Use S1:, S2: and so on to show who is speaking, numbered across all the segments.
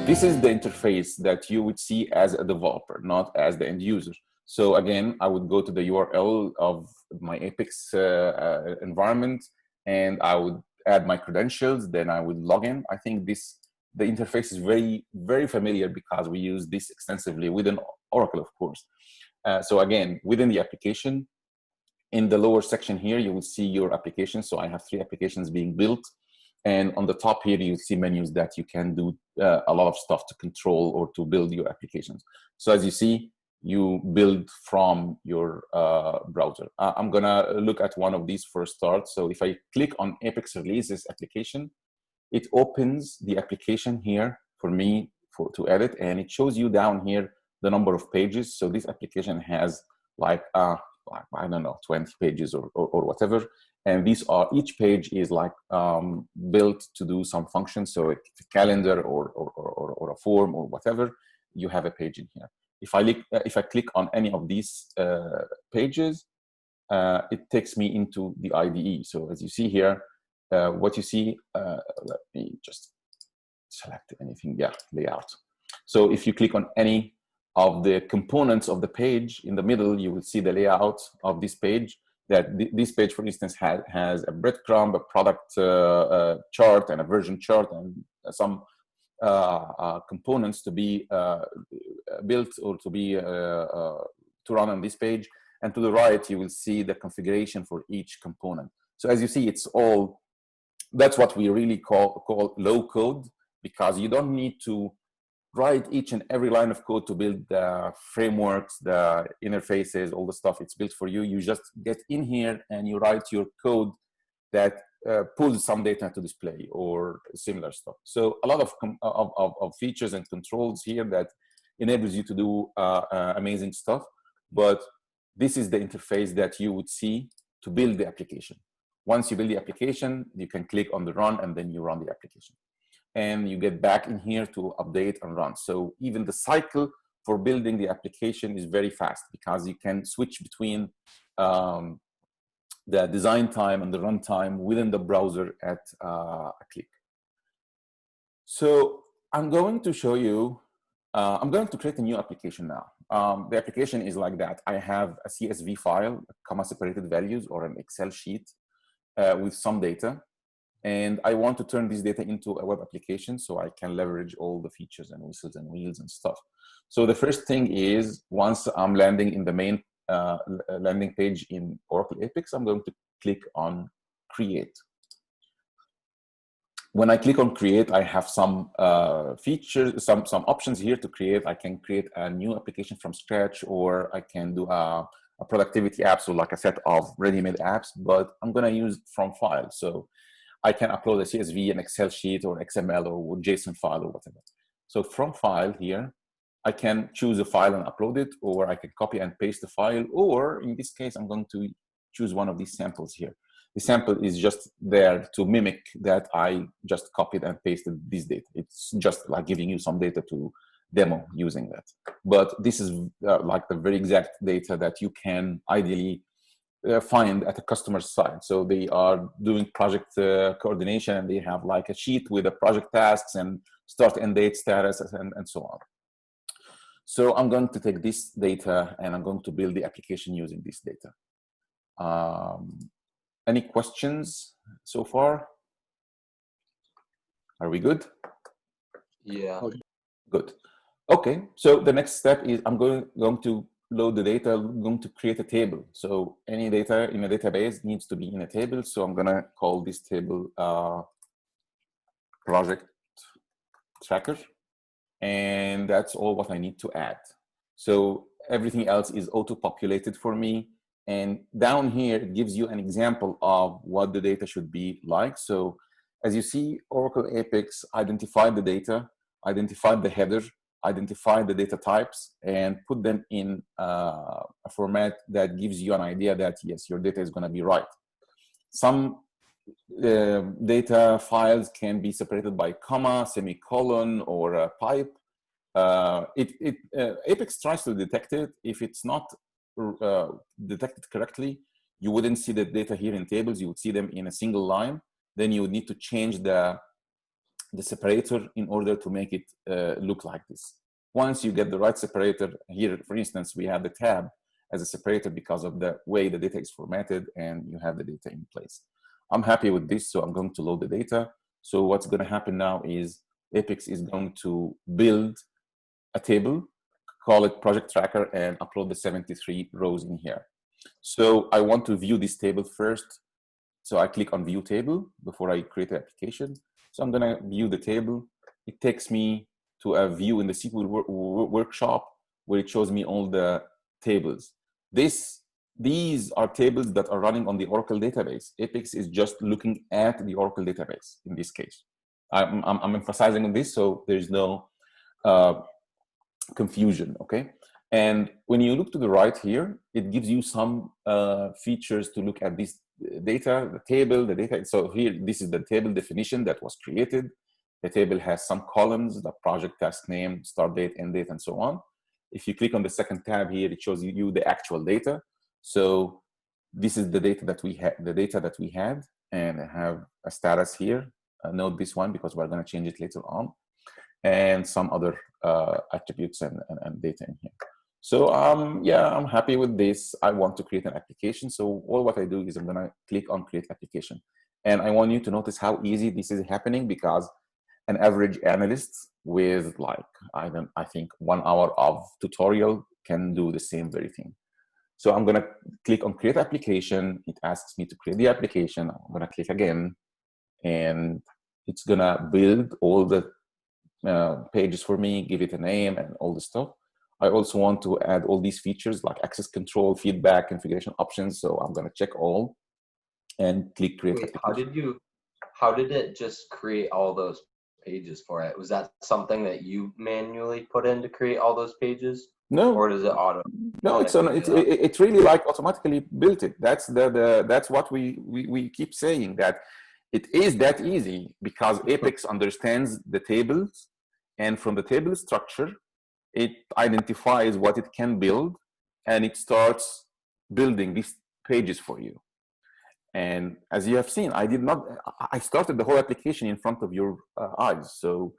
S1: This is the interface that you would see as a developer, not as the end user. So again, I would go to the URL of my Apex environment, and I would add my credentials, then I would log in. I think the interface is very, very familiar because we use this extensively within Oracle, of course. So again, within the application, in the lower section here, you will see your applications. So I have 3 applications being built. And on the top here, you see menus that you can do a lot of stuff to control or to build your applications. So as you see, you build from your browser. I'm gonna look at one of these for a start. So if I click on Apex Releases application, it opens the application here for me to edit, and it shows you down here the number of pages. So this application has like, I don't know, 20 pages or whatever. And these are, each page is like built to do some function. So if it's a calendar or a form or whatever, you have a page in here. If I click on any of these pages, it takes me into the IDE. So as you see here, what you see, let me just select anything, yeah, layout. So if you click on any of the components of the page in the middle, you will see the layout of this page. That this page, for instance, has a breadcrumb, a product chart, and a version chart, and some components to be built or to be to run on this page. And to the right, you will see the configuration for each component. So as you see, it's all, that's what we really call low code, because you don't need to write each and every line of code to build the frameworks, the interfaces, all the stuff. It's built for you. You just get in here and you write your code that pulls some data to display or similar stuff. So a lot of features and controls here that enables you to do amazing stuff. But this is the interface that you would see to build the application. Once you build the application, you can click on the run, and then you run the application. And you get back in here to update and run. So even the cycle for building the application is very fast, because you can switch between the design time and the runtime within the browser at a click. So I'm going to show you, I'm going to create a new application now. The application is like that. I have a CSV file, comma separated values, or an Excel sheet with some data. And I want to turn this data into a web application so I can leverage all the features and whistles and wheels and stuff. So the first thing is, once I'm landing in the main landing page in Oracle Apex, I'm going to click on Create. When I click on Create, I have some features, some options here to create. I can create a new application from scratch, or I can do a productivity app, so like a set of ready-made apps, but I'm gonna use from file. So I can upload a CSV, an Excel sheet, or XML, or JSON file, or whatever. So from file here, I can choose a file and upload it, or I can copy and paste the file, or in this case, I'm going to choose one of these samples here. The sample is just there to mimic that I just copied and pasted this data. It's just like giving you some data to demo using that. But this is like the very exact data that you can ideally find at a customer's side. So they are doing project coordination, and they have like a sheet with the project tasks and start and date status and so on. So I'm going to take this data and I'm going to build the application using this data. Any questions so far? Are we good?
S2: Yeah.
S1: Good. Okay, so the next step is I'm going to load the data. I'm going to create a table. So any data in a database needs to be in a table. So I'm going to call this table project tracker. And that's all what I need to add. So everything else is auto-populated for me. And down here, it gives you an example of what the data should be like. So as you see, Oracle Apex identified the data, identified the header, identified the data types, and put them in a format that gives you an idea that, yes, your data is going to be right. Some data files can be separated by comma, semicolon, or a pipe. Apex tries to detect it. If it's not detected correctly, you wouldn't see the data here in tables. You would see them in a single line. Then you would need to change the the separator in order to make it look like this. Once you get the right separator, here, for instance, we have the tab as a separator because of the way the data is formatted, and you have the data in place. I'm happy with this, so I'm going to load the data. So what's going to happen now is Apex is going to build a table, call it project tracker, and upload the 73 rows in here. So I want to view this table first. So I click on view table before I create the application. So I'm gonna view the table. It takes me to a view in the SQL workshop where it shows me all the tables. These are tables that are running on the Oracle database. Apex is just looking at the Oracle database in this case. I'm emphasizing on this so there's no confusion, okay? And when you look to the right here, it gives you some features to look at this data, the table, the data. So here, this is the table definition that was created. The table has some columns, the project task name, start date, end date, and so on. If you click on the second tab here, it shows you the actual data. So this is the data that we had, and I have a status here. Note this one because we're going to change it later on, and some other attributes and data in here. So yeah, I'm happy with this. I want to create an application. So all what I do is I'm going to click on create application, and I want you to notice how easy this is happening because an average analyst with like I think 1 hour of tutorial can do the same very thing. So I'm going to click on create application. It asks me to create the application. I'm going to click again, and it's going to build all the pages for me, give it a name and all the stuff. I also want to add all these features like access control, feedback, configuration options. So I'm going to check all and click create application.
S2: How did it just create all those pages for it? Was that something that you manually put in to create all those pages?
S1: No,
S2: or does it auto?
S1: No, it's really like automatically built it. That's that's what we keep saying, that it is that easy because Apex understands the tables, and from the table structure, it identifies what it can build, and it starts building these pages for you. And as you have seen, I started the whole application in front of your eyes. So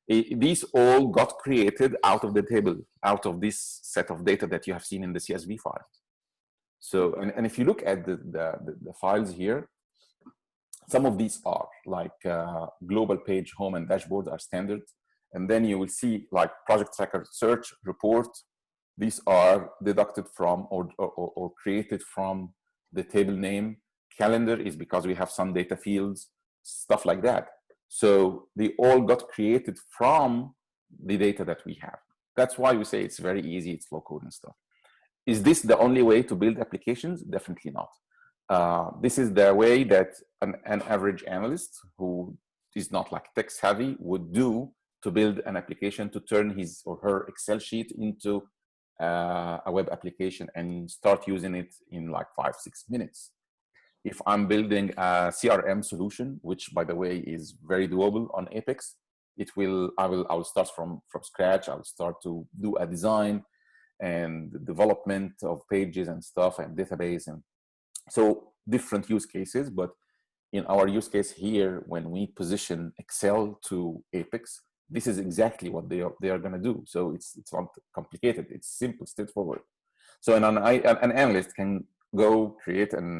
S1: these all got created out of the table, out of this set of data that you have seen in the CSV file. So, and if you look at the files here, some of these are like global page, home, and dashboard are standard. And then you will see like project tracker, search, report. These are deducted from or created from the table name. Calendar is because we have some data fields, stuff like that. So they all got created from the data that we have. That's why we say it's very easy, it's low code and stuff. Is this the only way to build applications? Definitely not. This is the way that an average analyst who is not like tech savvy would do to build an application, to turn his or her Excel sheet into a web application and start using it in like 5-6 minutes. If I'm building a CRM solution, which by the way is very doable on Apex, I will start from scratch. I will start to do a design and development of pages and stuff and database, and so different use cases. But in our use case here, when we position Excel to Apex, this is exactly what they are going to do. So it's not complicated. It's simple, straightforward. So an analyst can go create an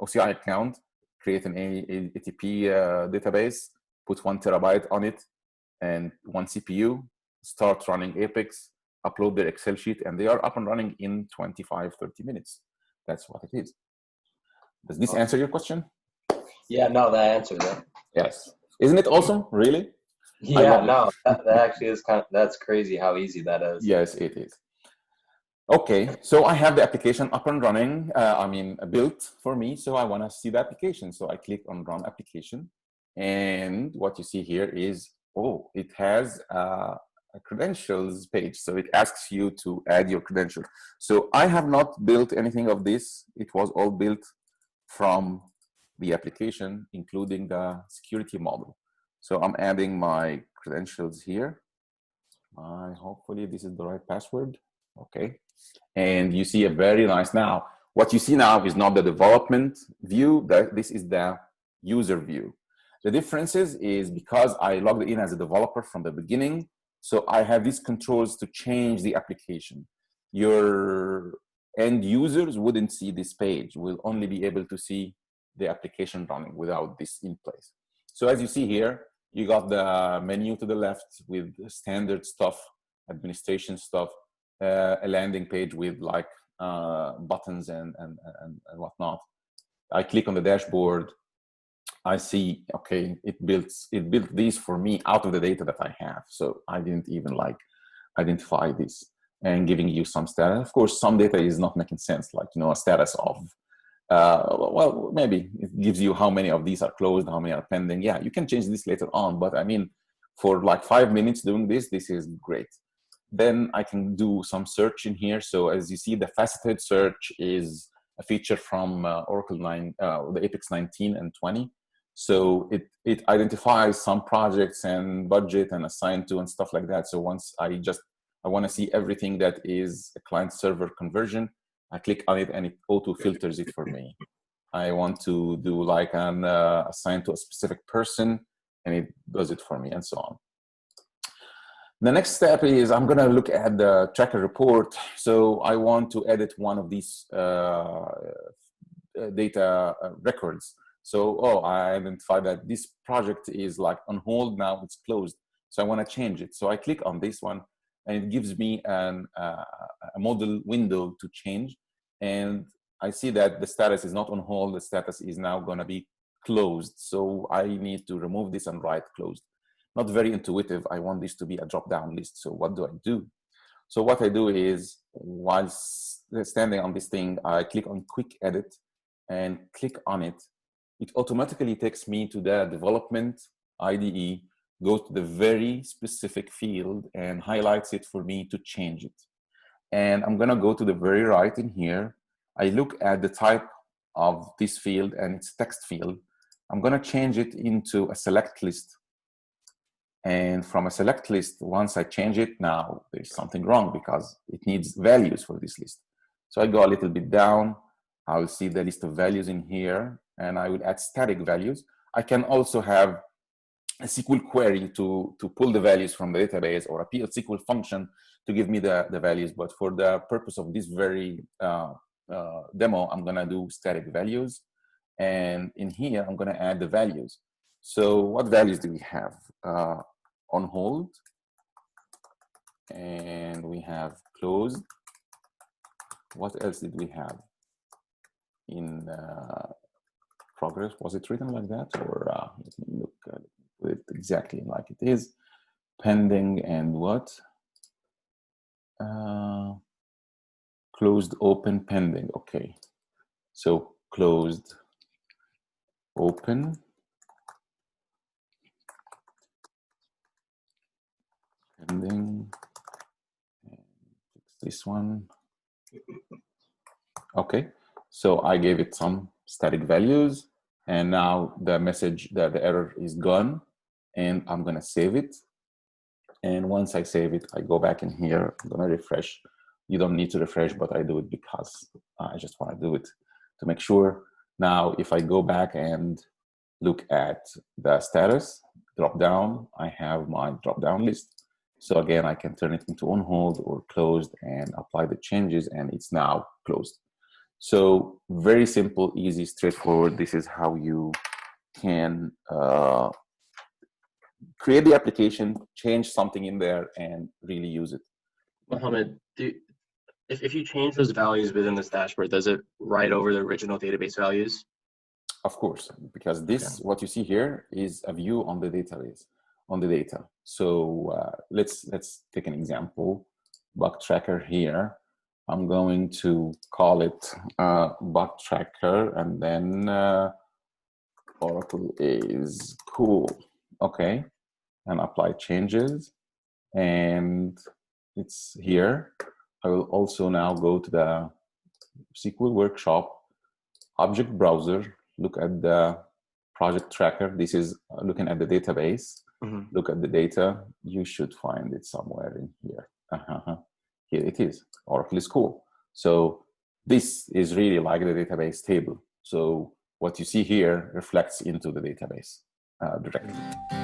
S1: OCI account, create an ATP database, put 1 terabyte on it and 1 CPU, start running Apex, upload their Excel sheet, and they are up and running in 25-30 minutes. That's what it is. Does this answer your question?
S2: Yeah, no, that answers it.
S1: Yes. Isn't it awesome? Really?
S2: Yeah, no, that actually is that's crazy how easy that is.
S1: Yes, it is. Okay, so I have the application up and running, built for me, so I want to see the application. So I click on run application, and what you see here is, it has a credentials page. So it asks you to add your credentials. So I have not built anything of this. It was all built from the application, including the security model. So I'm adding my credentials here. Hopefully this is the right password. Okay. And you see a very nice, now what you see now is not the development view, this is the user view. The differences is because I logged in as a developer from the beginning, so I have these controls to change the application. Your end users wouldn't see this page, will only be able to see the application running without this in place. So as you see here, you got the menu to the left with standard stuff, administration stuff, a landing page with like buttons and whatnot. I click on the dashboard. I see, okay, it built these for me out of the data that I have. So I didn't even like identify this and giving you some status. Of course, some data is not making sense, like, a status of, well, maybe it gives you how many of these are closed, how many are pending. Yeah, you can change this later on, but I mean, for like 5 minutes doing this is great. Then I can do some search in here. So as you see, the faceted search is a feature from Oracle 9, the Apex 19 and 20. So it identifies some projects and budget and assigned to and stuff like that. So once I want to see everything that is a client server conversion, I click on it and it auto filters it for me. I want to do like an assigned to a specific person, and it does it for me, and so on. The next step is I'm going to look at the tracker report. So I want to edit one of these data records. So, I identified that this project is like on hold now, it's closed. So I want to change it. So I click on this one, and it gives me a model window to change. And I see that the status is not on hold. The status is now going to be closed. So I need to remove this and write closed. Not very intuitive. I want this to be a drop-down list. So what do I do? So what I do is, while standing on this thing, I click on Quick Edit and click on it. It automatically takes me to the development IDE, goes to the very specific field and highlights it for me to change it. And I'm gonna go to the very right in here. I look at the type of this field and it's text field. I'm gonna change it into a select list. And from a select list, once I change it, now there's something wrong because it needs values for this list. So I go a little bit down. I will see the list of values in here, and I will add static values. I can also have a SQL query to pull the values from the database, or a PL SQL function to give me the values. But for the purpose of this very demo, I'm gonna do static values. And in here, I'm gonna add the values. So what values do we have? On hold, and we have closed. What else did we have in progress? Was it written like that, or let me look at it exactly like it is? Pending and what? Closed, open, pending. Okay, so closed, open, pending, and fix this one. Okay, so I gave it some static values, and now the message, the error is gone, and I'm gonna save it. And once I save it, I go back in here, I'm gonna refresh. You don't need to refresh, but I do it because I just wanna do it to make sure. Now, if I go back and look at the status drop down, I have my drop down list. So again, I can turn it into on hold or closed and apply the changes, and it's now closed. So very simple, easy, straightforward. This is how you can create the application, change something in there, and really use it.
S3: Mohammed, if you change those values within this dashboard, does it write over the original database values?
S1: Of course, because this, what you see here, is a view on the database, on the data. So let's take an example. Bug tracker here. I'm going to call it bug tracker, and then Oracle is cool. Okay, and apply changes, and it's here. I will also now go to the SQL workshop, object browser, look at the project tracker. This is looking at the database. Mm-hmm. Look at the data. You should find it somewhere in here. Here it is. Oracle is cool. So this is really like the database table. So what you see here reflects into the database. directly.